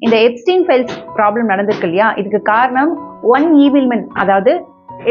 இந்த Epstein files problem நடந்திருக்கு இல்லையா, இதுக்கு காரணம் ஒன் ஈவில் மேன், அதாவது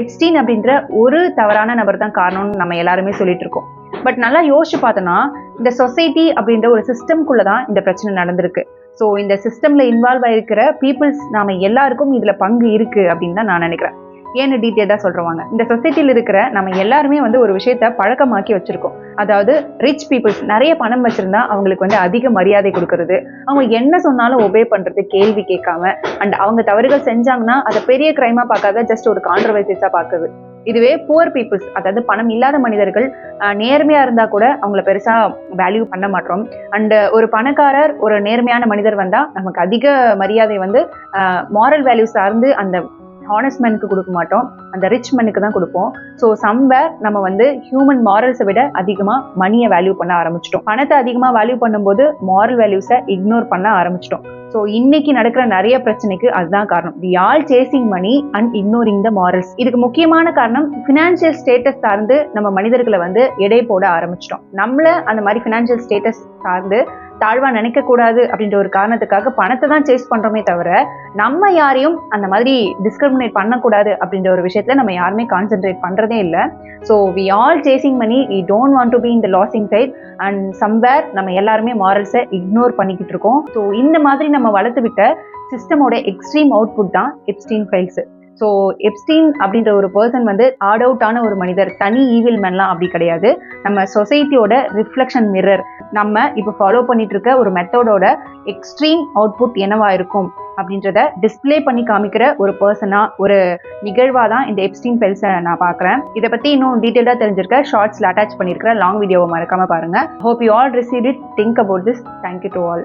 எப்ஸ்டீன் அப்படின்ற ஒரு தவறான நபர் தான் காரணம்னு நம்ம எல்லாருமே சொல்லிட்டு இருக்கோம். பட் நல்லா யோசிச்சு பார்த்தோன்னா இந்த சொசைட்டி அப்படின்ற ஒரு சிஸ்டம்குள்ள தான் இந்த பிரச்சனை நடந்திருக்கு. ஸோ இந்த சிஸ்டம்ல இன்வால்வ் ஆயிருக்கிற பீப்புள்ஸ் நாம எல்லாருக்கும் இதுல பங்கு இருக்கு அப்படின்னு தான் நான் நினைக்கிறேன். ஏன்னு டீட்டெயிலாக சொல்றவாங்க. இந்த சொசைட்டியில் இருக்கிற நம்ம எல்லாருமே ஒரு விஷயத்த பழக்கமாக்கி வச்சிருக்கோம். அதாவது ரிச் பீப்புள்ஸ் நிறைய பணம் வச்சிருந்தா அவங்களுக்கு அதிக மரியாதை கொடுக்கறது, அவங்க என்ன சொன்னாலும் ஒபே பண்றது, கேள்வி கேட்காம, அண்ட் அவங்க தவறுகள் செஞ்சாங்கன்னா அதை பெரிய கிரைமா பார்க்காத ஜஸ்ட் ஒரு கான்ட்ரவர்சிஸா பார்க்குது. இதுவே புவர் பீப்புள்ஸ், அதாவது பணம் இல்லாத மனிதர்கள் நேர்மையா இருந்தா கூட அவங்கள பெருசா வேல்யூ பண்ண மாட்டோம். அண்ட் ஒரு பணக்காரர் ஒரு நேர்மையான மனிதர் வந்தா நமக்கு அதிக மரியாதை மாரல் வேல்யூ சார்ந்து அந்த ஹானஸ்ட் மேனுக்கு கொடுக்க மாட்டோம், அந்த ரிச் மேனுக்கு தான் கொடுப்போம். ஸோ சம்வேர் நம்ம ஹியூமன் மாரல்ஸை விட அதிகமாக மணியை வேல்யூ பண்ண ஆரம்பிச்சிட்டோம். பணத்தை அதிகமாக வேல்யூ பண்ணும்போது மாரல் வேல்யூஸை இக்னோர் பண்ண ஆரம்பிச்சிட்டோம். ஸோ இன்னைக்கு நடக்கிற நிறைய பிரச்சனைக்கு அதுதான் காரணம். We all chasing money and ignoring the morals. இதுக்கு முக்கியமான காரணம் ஃபினான்ஷியல் ஸ்டேட்டஸ் சார்ந்து நம்ம மனிதர்களை எடை போட ஆரம்பிச்சிட்டோம். நம்மள அந்த மாதிரி ஃபினான்ஷியல் ஸ்டேட்டஸ் சார்ந்து தாழ்வா நினைக்க கூடாது அப்படின்ற ஒரு காரணத்துக்காக பணத்தை தான் சேஸ் பண்றோமே தவிர நம்ம யாரையும் அந்த மாதிரி டிஸ்கிரிமினேட் பண்ணக்கூடாது அப்படின்ற ஒரு விஷயத்துல நம்ம யாருமே கான்சென்ட்ரேட் பண்றதே இல்லை. So we all chasing money, we don't want to be in the losing side, and somewhere நம்ம எல்லாருமே மாரல்ஸை இக்னோர் பண்ணிக்கிட்டு இருக்கோம். ஸோ இந்த மாதிரி நம்ம வளர்த்து விட்ட சிஸ்டமோட எக்ஸ்ட்ரீம் அவுட்புட் தான் எப்ஸ்டீன் ஃபைல்ஸ். ஸோ எப்ஸ்டீன் அப்படின்ற ஒரு பர்சன் ஆட் அவுட்டான ஒரு மனிதர், தனி ஈவில் மேன்லாம் அப்படி கிடையாது. நம்ம சொசைட்டியோட ரிஃப்ளெக்ஷன் மிரர். நம்ம இப்போ ஃபாலோ பண்ணிட்டு இருக்க ஒரு மெத்தடோட எக்ஸ்ட்ரீம் அவுட்புட் என்னவா இருக்கும் அப்படின்றத டிஸ்பிளே பண்ணி காமிக்கிற ஒரு பர்சனா, ஒரு நிகழ்வா தான் இந்த எப்ஸ்டீன் ஃபைல்ஸை நான் பார்க்குறேன். இதை பற்றி இன்னும் டீட்டெயிலாக தெரிஞ்சிருக்க ஷார்ட்ஸில் அட்டாச் பண்ணியிருக்கிற லாங் வீடியோவை மறக்காம பாருங்க. Hope you all receive it. Think about this. Thank you to all.